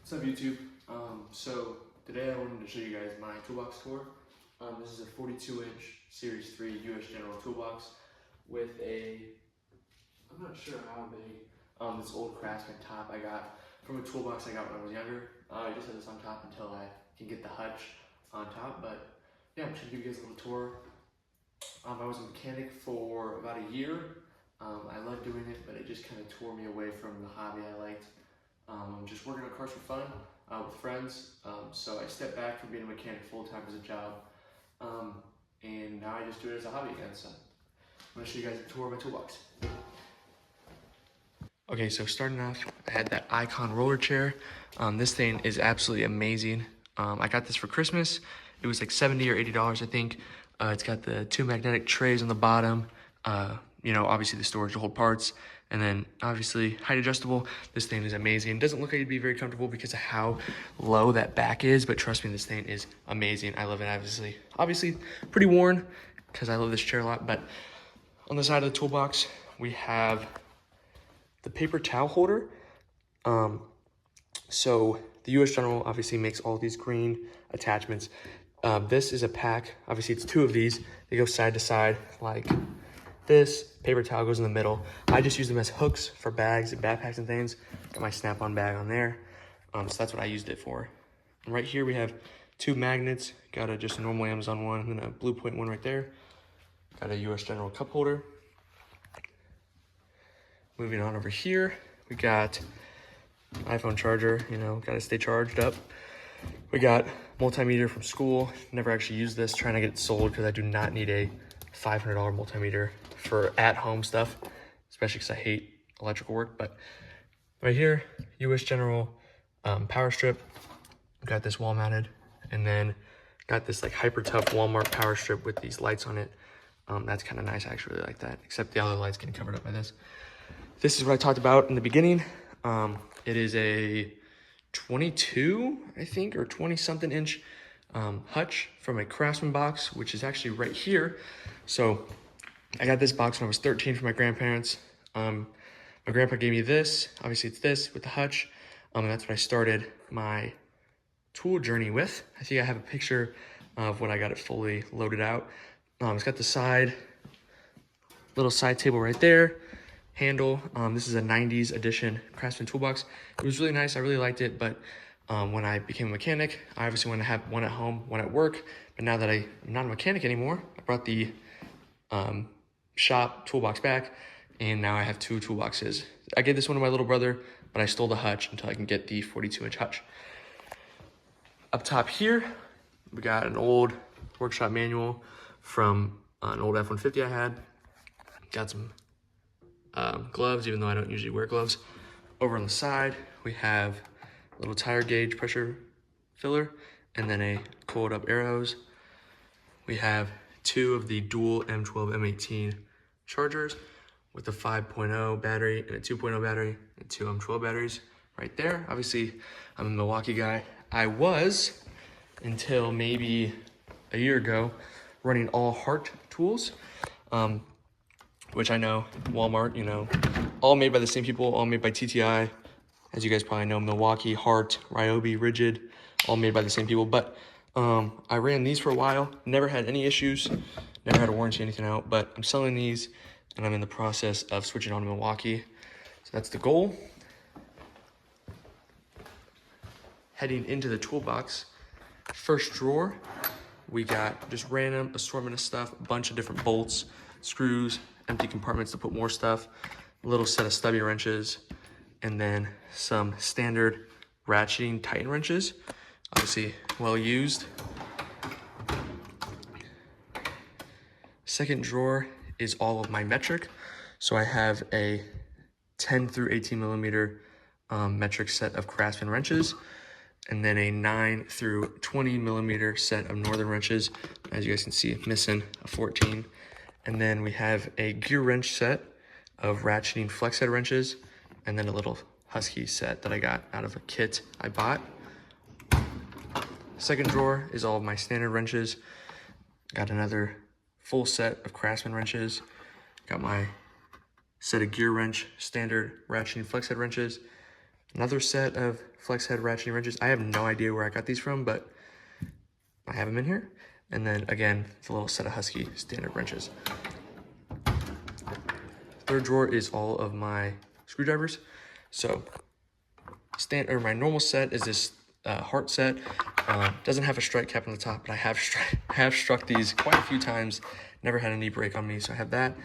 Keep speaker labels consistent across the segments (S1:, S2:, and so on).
S1: What's up, YouTube? So today I wanted to show you guys my toolbox tour. This is a 42-inch Series 3 US General toolbox with a, I'm not sure how big, this old Craftsman top I got from a toolbox I got when I was younger. I just had this on top until I can get the hutch on top, but yeah, I'm just gonna give you guys a little tour. I was a mechanic for about a year. I loved doing it, but it just kind of tore me away from the hobby I liked. Just working on cars for fun with friends. So I stepped back from being a mechanic full-time as a job. And now I just do it as a hobby again. So I'm gonna show you guys a tour of my toolbox. Okay, so starting off, I had that Icon roller chair. This thing is absolutely amazing. I got this for Christmas. It was like $70 or $80, I think. It's got the two magnetic trays on the bottom. You know, obviously the storage to hold parts. And then obviously height adjustable. This thing is amazing. It doesn't look like it'd be very comfortable because of how low that back is, but trust me, this thing is amazing. I love it, obviously pretty worn because I love this chair a lot. But on the side of the toolbox, we have the paper towel holder. So the US General obviously makes all these green attachments. This is a pack. Obviously it's two of these. They go side to side like this. Paper towel goes in the middle. I just use them as hooks for bags and backpacks and things. Got my snap-on bag on there. So that's what I used it for. And right here we have two magnets. Got just a normal Amazon one and a Blue Point one right there. Got a US General cup holder. Moving on over here, we got iPhone charger, you know, gotta stay charged up. We got multimeter from school. Never actually used this, trying to get it sold because I do not need a $500 multimeter for at-home stuff, especially because I hate electrical work. But right here, US General power strip. Got this wall mounted, and then got this like hyper tough Walmart power strip with these lights on it. That's kind of nice. I actually really like that, except the other lights getting covered up by this. This is what I talked about in the beginning. It is a 22, I think, or 20-something inch hutch from a Craftsman box, which is actually right here. So I got this box when I was 13 from my grandparents. My grandpa gave me this. Obviously, it's this with the hutch. And that's what I started my tool journey with. I think I have a picture of when I got it fully loaded out. It's got the little side table right there. Handle. This is a 90s edition Craftsman toolbox. It was really nice. I really liked it, but when I became a mechanic, I obviously wanted to have one at home, one at work. But now that I'm not a mechanic anymore, I brought the shop toolbox back, and now I have two toolboxes. I gave this one to my little brother, but I stole the hutch until I can get the 42-inch hutch. Up top here, we got an old workshop manual from an old F-150 I had. Got some gloves, even though I don't usually wear gloves. Over on the side, we have a little tire gauge pressure filler, and then a coiled up air hose. We have two of the dual M12, M18 chargers with a 5.0 battery and a 2.0 battery and two M12 batteries right there. Obviously, I'm a Milwaukee guy. I was, until maybe a year ago, running all Hart tools. Which I know, Walmart, you know, all made by the same people, all made by TTI. As you guys probably know, Milwaukee, Hart, Ryobi, Rigid, all made by the same people. But I ran these for a while, never had any issues, never had to warranty anything out. But I'm selling these, and I'm in the process of switching on to Milwaukee. So that's the goal. Heading into the toolbox, first drawer, we got just random assortment of stuff, a bunch of different bolts, screws, empty compartments to put more stuff, a little set of stubby wrenches, and then some standard ratcheting Titan wrenches, obviously well used. Second drawer is all of my metric. So I have a 10 through 18 millimeter metric set of Craftsman wrenches, and then a 9 through 20 millimeter set of Northern wrenches. As you guys can see, missing a 14. And then we have a gear wrench set of ratcheting flex head wrenches, and then a little Husky set that I got out of a kit I bought. Second drawer is all of my standard wrenches. Got another full set of Craftsman wrenches. Got my set of gear wrench, standard ratcheting flex head wrenches. Another set of flex head ratcheting wrenches. I have no idea where I got these from, but I have them in here. And then again, the little set of Husky standard wrenches. Third drawer is all of my screwdrivers. So my normal set is this heart set. Doesn't have a strike cap on the top, but I have struck these quite a few times. Never had any break on me, so I have that.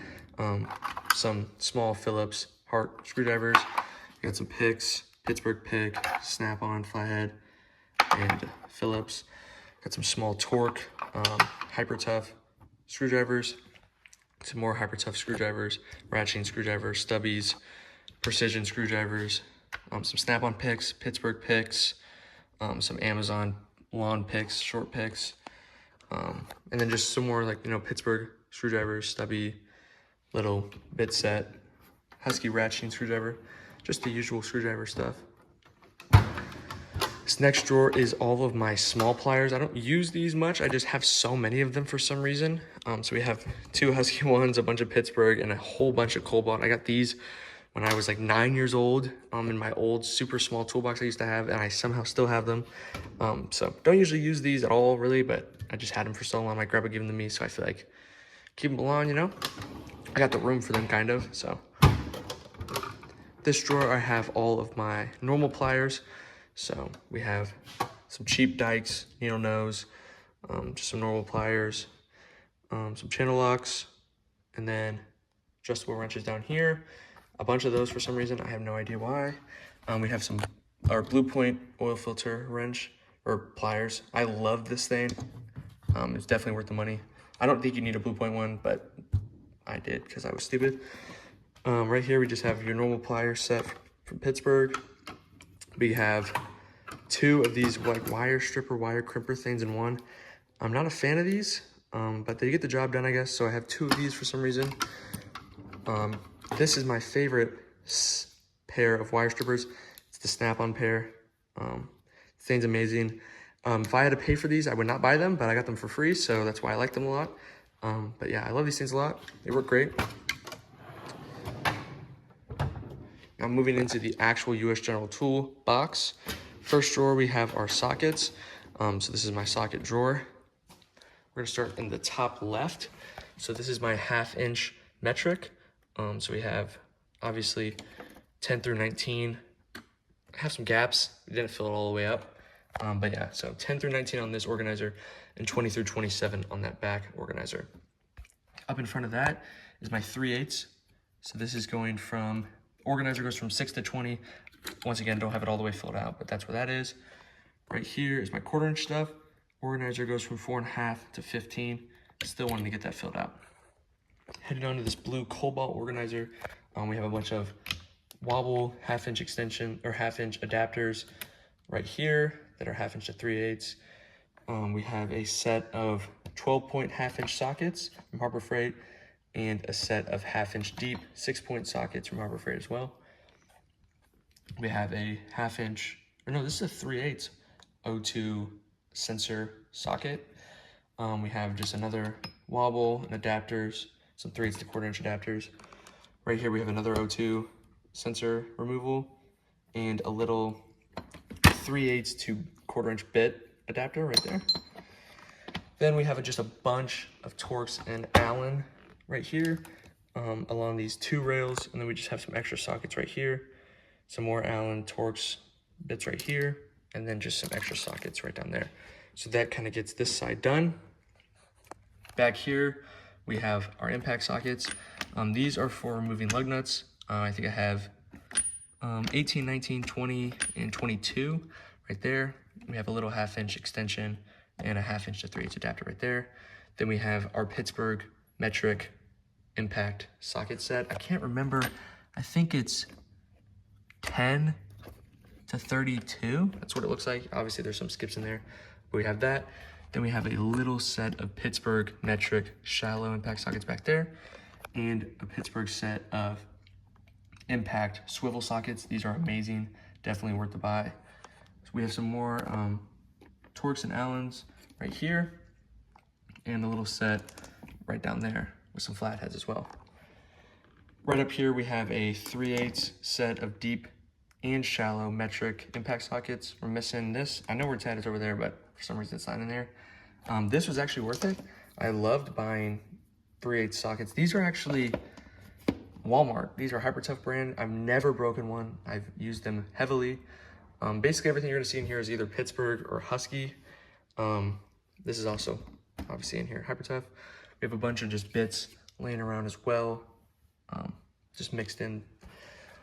S1: Some small Phillips heart screwdrivers. I got some picks, Pittsburgh pick, snap-on, flathead, and Phillips. Got some small torque, hyper tough screwdrivers. Some more hyper tough screwdrivers, ratcheting screwdrivers, stubbies, precision screwdrivers, some snap-on picks, Pittsburgh picks, some Amazon lawn picks, short picks, and then just some more like, Pittsburgh screwdrivers, stubby, little bit set, Husky ratcheting screwdriver, just the usual screwdriver stuff. This next drawer is all of my small pliers. I don't use these much. I just have so many of them for some reason. So we have 2 Husky ones, a bunch of Pittsburgh, and a whole bunch of Cobalt. I got these when I was like 9 years old in my old super small toolbox I used to have, and I somehow still have them. So don't usually use these at all really, but I just had them for so long. My grandpa gave them to me, so I feel like keep them along, I got the room for them kind of, so. This drawer I have all of my normal pliers. So we have some cheap Dykes, needle nose, just some normal pliers, some channel locks, and then adjustable wrenches down here. A bunch of those for some reason, I have no idea why. We have our Blue Point oil filter wrench, or pliers. I love this thing. It's definitely worth the money. I don't think you need a Blue Point one, but I did because I was stupid. Right here we just have your normal pliers set from Pittsburgh. We have 2 of these like wire stripper, wire crimper things in one. I'm not a fan of these, but they get the job done, I guess. So I have 2 of these for some reason. This is my favorite pair of wire strippers. It's the snap-on pair. Thing's amazing. If I had to pay for these, I would not buy them, but I got them for free, so that's why I like them a lot. But yeah, I love these things a lot. They work great. Now moving into the actual US General Tool box. First drawer, we have our sockets. So this is my socket drawer. We're gonna start in the top left. So this is my 1/2 inch metric. So we have obviously 10 through 19. I have some gaps. We didn't fill it all the way up. But yeah, so 10 through 19 on this organizer and 20 through 27 on that back organizer. Up in front of that is my 3/8. So this is going from, organizer goes from 6 to 20. Once again, don't have it all the way filled out, but that's where that is. Right here is my 1/4 inch stuff. Organizer goes from 4.5 to 15. Still wanting to get that filled out. Heading on to this blue Cobalt organizer. We have a bunch of wobble 1/2 inch extension or 1/2 inch adapters right here that are 1/2 inch to 3/8. We have a set of 12-point 1/2 inch sockets from Harbor Freight and a set of 1/2 inch deep 6-point sockets from Harbor Freight as well. We have a 1/2 inch, or no, this is a 3/8 O2 sensor socket. We have just another wobble and adapters, some 3/8 to 1/4 inch adapters. Right here we have another O2 sensor removal and a little 3/8 to 1/4 inch bit adapter right there. Then we have just a bunch of Torx and Allen right here along these 2 rails, and then we just have some extra sockets right here, some more Allen Torx bits right here, and then just some extra sockets right down there. So that kind of gets this side done. Back here we have our impact sockets. These are for removing lug nuts. I think I have 18, 19, 20, and 22 right there. We have a little 1/2 inch extension and a 1/2 inch to 3/8 adapter right there. Then we have our Pittsburgh metric impact socket set. I can't remember, I think it's 10 to 32. That's what it looks like. Obviously there's some skips in there, but we have that. Then we have a little set of Pittsburgh metric shallow impact sockets back there, and a Pittsburgh set of impact swivel sockets. These are amazing, definitely worth the buy. So we have some more Torx and Allens right here, and a little set right down there with some flatheads as well. Right up here we have a 3/8 set of deep and shallow metric impact sockets. We're missing this. I know where it's at, it's over there, but for some reason it's not in there. This was actually worth it. I loved buying 3/8 sockets. These are actually Walmart. These are Hyper Tough brand. I've never broken one. I've used them heavily. Basically everything you're gonna see in here is either Pittsburgh or Husky. This is also obviously in here, Hyper Tough. We have a bunch of just bits laying around as well, just mixed in.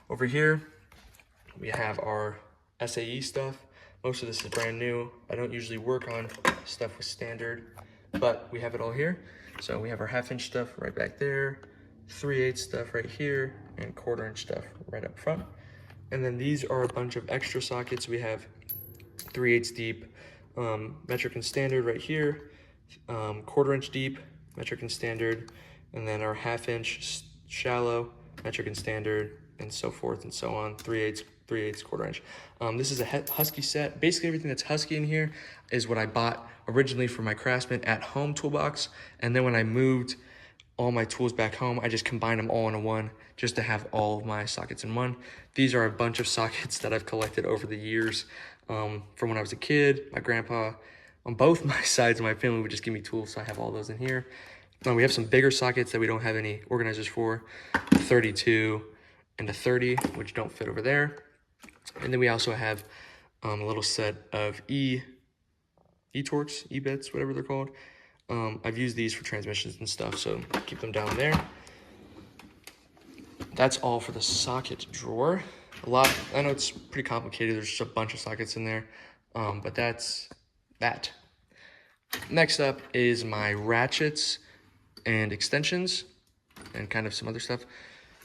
S1: Over here, we have our SAE stuff. Most of this is brand new. I don't usually work on stuff with standard, but we have it all here. So we have our 1/2 inch stuff right back there, 3/8 stuff right here, and 1/4 inch stuff right up front. And then these are a bunch of extra sockets. We have 3/8 deep, metric and standard right here, 1/4 inch deep, metric and standard, and then our 1/2 inch shallow, metric and standard, and so forth and so on, 3/8, 1/4 inch. This is a Husky set. Basically everything that's Husky in here is what I bought originally for my Craftsman at home toolbox. And then when I moved all my tools back home, I just combined them all into one just to have all of my sockets in one. These are a bunch of sockets that I've collected over the years. From when I was a kid, my grandpa on both my sides of my family would just give me tools, so I have all those in here. We have some bigger sockets that we don't have any organizers for, 32 and a 30, which don't fit over there. And then we also have a little set of E-Torx, E-bits, whatever they're called. I've used these for transmissions and stuff, so keep them down there. That's all for the socket drawer. I know it's pretty complicated. There's just a bunch of sockets in there, but that's that. Next up is my ratchets and extensions and kind of some other stuff.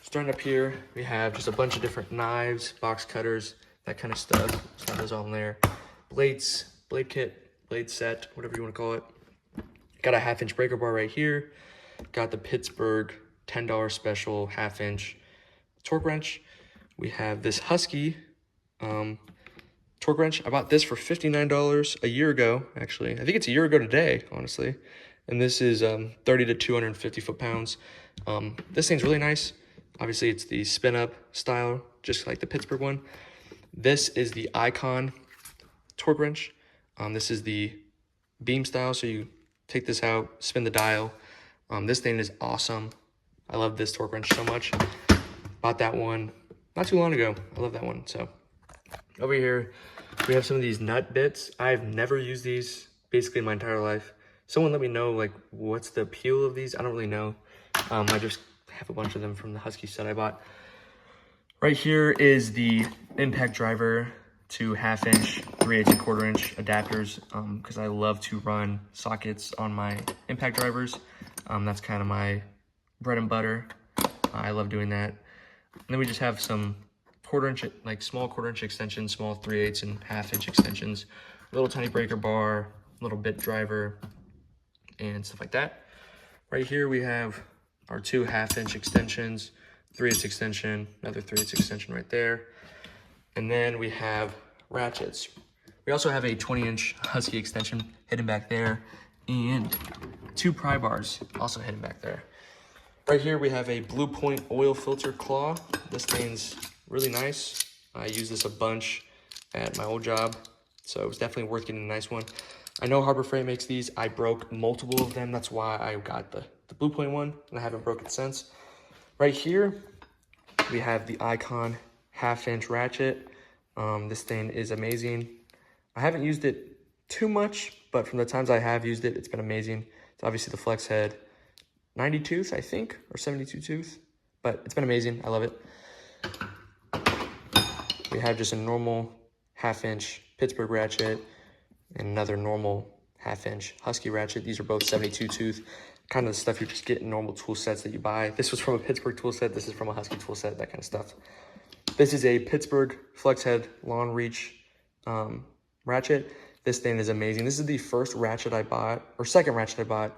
S1: Starting up here, we have just a bunch of different knives, box cutters, that kind of stuff. So those all in there. Blades, blade kit, blade set, whatever you want to call it. Got a 1/2 inch breaker bar right here. Got the Pittsburgh $10 special 1/2 inch torque wrench. We have this Husky torque wrench. I bought this for $59 a year ago, actually. I think it's a year ago today, honestly. And this is 30 to 250 foot-pounds. This thing's really nice. Obviously, it's the spin-up style, just like the Pittsburgh one. This is the Icon torque wrench. This is the beam style, so you take this out, spin the dial. This thing is awesome. I love this torque wrench so much. Bought that one not too long ago. I love that one. So over here, we have some of these nut bits. I've never used these basically in my entire life. Someone let me know, like, what's the appeal of these? I don't really know. I just have a bunch of them from the Husky set I bought. Right here is the impact driver to 1/2 inch, 3/8 and 1/4 inch adapters, because I love to run sockets on my impact drivers. That's kind of my bread and butter. I love doing that. And then we just have some 1/4 inch, like small 1/4 inch extensions, small 3/8 and 1/2 inch extensions, little tiny breaker bar, little bit driver, and stuff like that. Right here we have our 2 1/2 inch extensions, 3/8 extension, another 3/8 extension right there. And then we have ratchets. We also have a 20 inch Husky extension hidden back there, and 2 pry bars also hidden back there. Right here we have a Blue Point oil filter claw. This thing's really nice. I use this a bunch at my old job, so it was definitely worth getting a nice one. I know Harbor Freight makes these. I broke multiple of them. That's why I got the Blue Point one, and I haven't broken it since. Right here, we have the Icon 1/2 inch ratchet. This thing is amazing. I haven't used it too much, but from the times I have used it, it's been amazing. It's obviously the flex head 90 tooth, I think, or 72 tooth, but it's been amazing. I love it. We have just a normal 1/2 inch Pittsburgh ratchet and another normal 1/2 inch Husky ratchet. These are both 72 tooth, kind of the stuff you just get in normal tool sets that you buy. This was from a Pittsburgh tool set. This is from a Husky tool set, that kind of stuff. This is a Pittsburgh flex head long reach ratchet. This thing is amazing. This is the first ratchet I bought, or second ratchet I bought,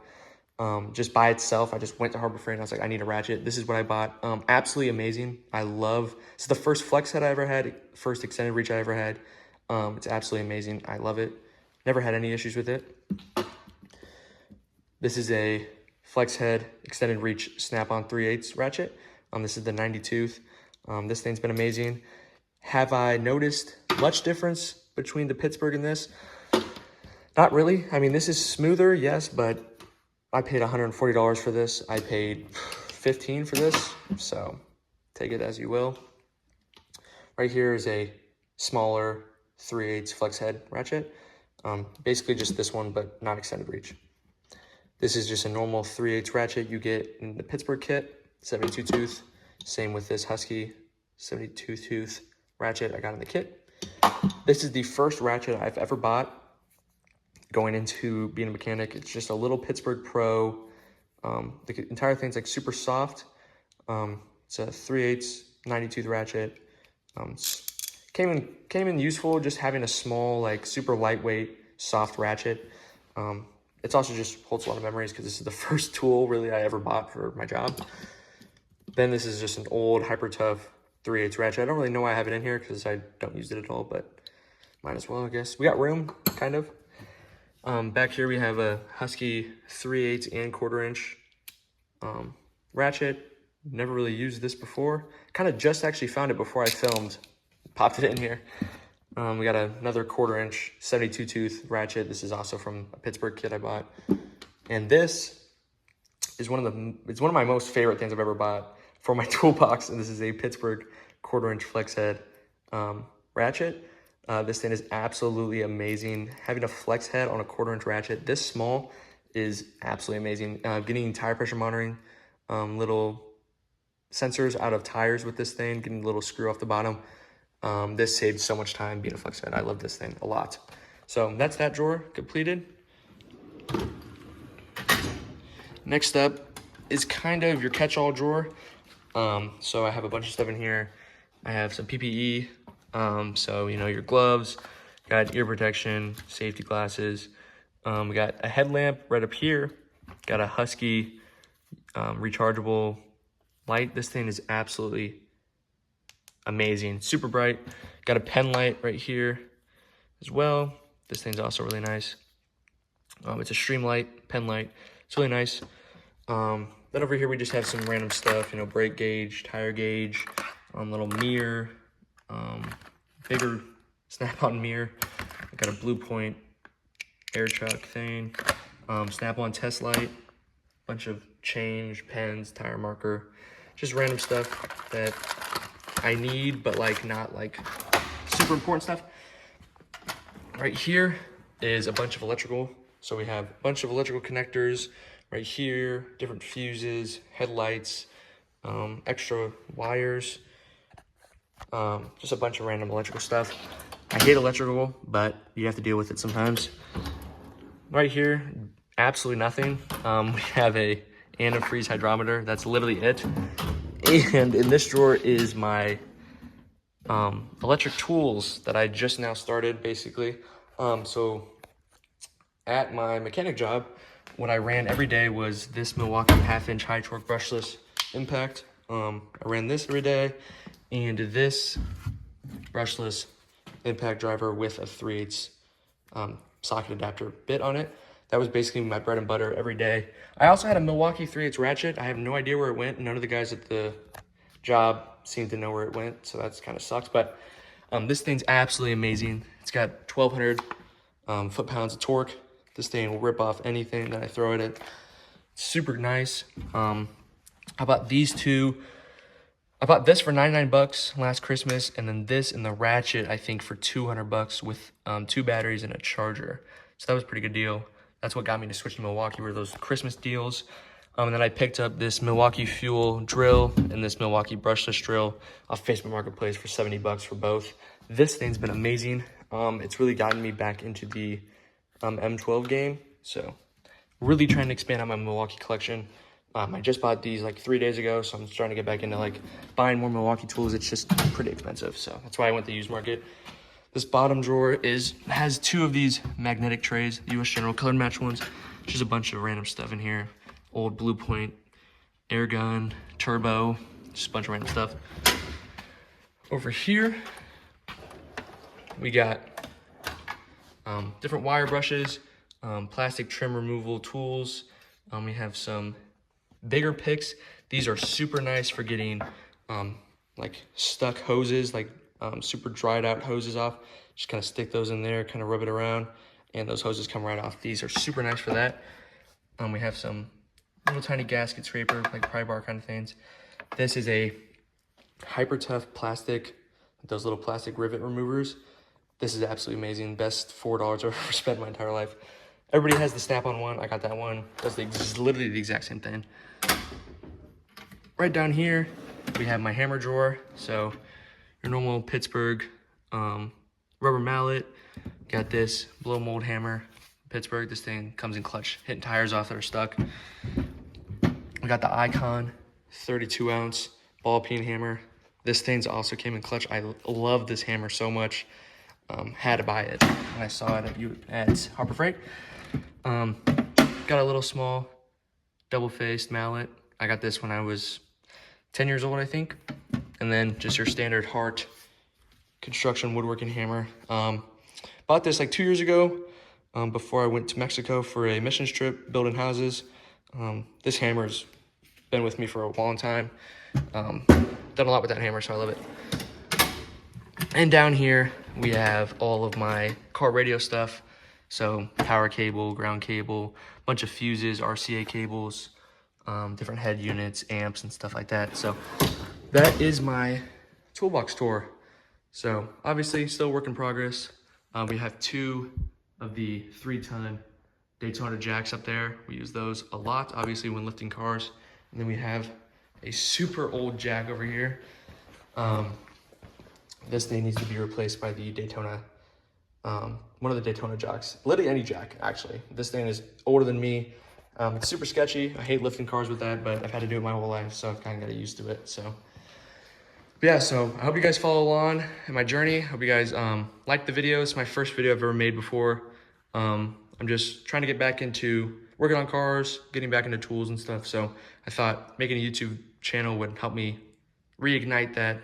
S1: just by itself. I just went to Harbor Freight and I was like, I need a ratchet. This is what I bought. Absolutely amazing. This is the first flex head I ever had, first extended reach I ever had. It's absolutely amazing. I love it. Never had any issues with it. This is a flex head extended reach snap-on 3/8 ratchet. This is the 90 tooth. This thing's been amazing. Have I noticed much difference between the Pittsburgh and this? Not really. I mean, this is smoother, yes, but I paid $140 for this. I paid $15 for this, so take it as you will. Right here is a smaller 3/8 flex head ratchet. Basically just this one, but not extended reach. This is just a normal 3/8 ratchet you get in the Pittsburgh kit, 72 tooth. Same with this Husky 72 tooth ratchet I got in the kit. This is the first ratchet I've ever bought going into being a mechanic. It's just a little Pittsburgh Pro. The entire thing's like super soft. It's a 3/8 90 tooth ratchet. Came in useful just having a small, like super lightweight, soft ratchet. It's also just holds a lot of memories because this is the first tool really I ever bought for my job. Then this is just an old hyper tough 3/8 ratchet. I don't really know why I have it in here because I don't use it at all, but might as well, I guess. We got room, kind of. Back here we have a Husky 3/8 and 1/4 inch ratchet. Never really used this before. Kind of just actually found it before I filmed. Popped it in here. We got another 1/4 inch 72 tooth ratchet. This is also from a Pittsburgh kit I bought. And this is it's one of my most favorite things I've ever bought for my toolbox. And this is a Pittsburgh 1/4 inch flex head ratchet. This thing is absolutely amazing. Having a flex head on a 1/4 inch ratchet this small is absolutely amazing. Getting tire pressure monitoring, little sensors out of tires with this thing, getting a little screw off the bottom. This saved so much time being a flex head. I love this thing a lot. So that's that drawer completed. Next up is kind of your catch-all drawer. So I have a bunch of stuff in here. I have some PPE. So, you know, your gloves, got ear protection, safety glasses. We got a headlamp right up here. Got a Husky rechargeable light. This thing is absolutely amazing, super bright. Got a pen light right here as well. This thing's also really nice. It's a stream light, pen light. It's really nice. Then over here we just have some random stuff, you know, brake gauge, tire gauge, little mirror, bigger snap-on mirror. I got a Blue Point air chuck thing, snap-on test light, bunch of change, pens, tire marker, just random stuff that I need, but like not like super important stuff. Right here is a bunch of electrical. So we have a bunch of electrical connectors right here, different fuses, headlights, extra wires, just a bunch of random electrical stuff. I hate electrical, but you have to deal with it sometimes. Right here, absolutely nothing. We have a antifreeze hydrometer. That's literally it. And in this drawer is my electric tools that I just now started, basically. So at my mechanic job, what I ran every day was this Milwaukee 1/2 inch high torque brushless impact. I ran this every day, and this brushless impact driver with a 3/8 socket adapter bit on it. That was basically my bread and butter every day. I also had a Milwaukee 3/8 ratchet. I have no idea where it went. None of the guys at the job seemed to know where it went, so that's kind of sucks. But this thing's absolutely amazing. It's got 1,200 foot-pounds of torque. This thing will rip off anything that I throw at it. Super nice. I bought these two. I bought this for 99 bucks last Christmas, and then this and the ratchet, I think, for 200 bucks with 2 batteries and a charger. So that was a pretty good deal. That's what got me to switch to Milwaukee, were those Christmas deals. And then I picked up this Milwaukee Fuel drill and this Milwaukee brushless drill off Facebook Marketplace for 70 bucks for both. This thing's been amazing. It's really gotten me back into the M12 game. So really trying to expand on my Milwaukee collection. I just bought these like 3 days ago, so I'm just trying to get back into like buying more Milwaukee tools. It's just pretty expensive, so that's why I went to the used market. This bottom drawer has 2 of these magnetic trays, US General colored match ones. Just a bunch of random stuff in here. Old Blue Point air gun, turbo, just a bunch of random stuff. Over here, we got different wire brushes, plastic trim removal tools. We have some bigger picks. These are super nice for getting like stuck hoses, like super dried out hoses off. Just kind of stick those in there, kind of rub it around, and those hoses come right off. These are super nice for that. We have some little tiny gasket scraper, like pry bar kind of things. This is a hyper tough plastic, those little plastic rivet removers. This is absolutely amazing. Best $4 I've ever spent in my entire life. Everybody has the snap-on one. I got that one. Does literally the exact same thing. Right down here, we have my hammer drawer. So your normal Pittsburgh rubber mallet. Got this blow mold hammer, Pittsburgh. This thing comes in clutch, hitting tires off that are stuck. We got the Icon 32 ounce ball peen hammer. This thing's also came in clutch. I love this hammer so much. Had to buy it when I saw it at Harbor Freight. Got a little small double-faced mallet. I got this when I was 10 years old, I think. And then just your standard Hart construction woodworking hammer. Bought this like 2 years ago before I went to Mexico for a missions trip building houses. This hammer's been with me for a long time. Done a lot with that hammer, so I love it. And down here, we have all of my car radio stuff. So power cable, ground cable, bunch of fuses, RCA cables, different head units, amps, and stuff like that. So that is my toolbox tour. So obviously still work in progress. We have 2 of the 3-ton Daytona jacks up there. We use those a lot, obviously, when lifting cars. And then we have a super old jack over here. This thing needs to be replaced by the Daytona, one of the Daytona jacks. Literally any jack, actually. This thing is older than me. It's super sketchy. I hate lifting cars with that, but I've had to do it my whole life, so I've kind of got used to it. So, but yeah, so I hope you guys follow along in my journey. Hope you guys like the video. It's my first video I've ever made before. I'm just trying to get back into working on cars, getting back into tools and stuff. So I thought making a YouTube channel would help me reignite that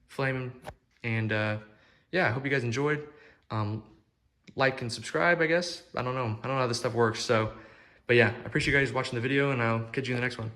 S1: flame. And yeah, I hope you guys enjoyed. Like and subscribe, I guess. I don't know how this stuff works. So, but yeah, I appreciate you guys watching the video, and I'll catch you in the next one.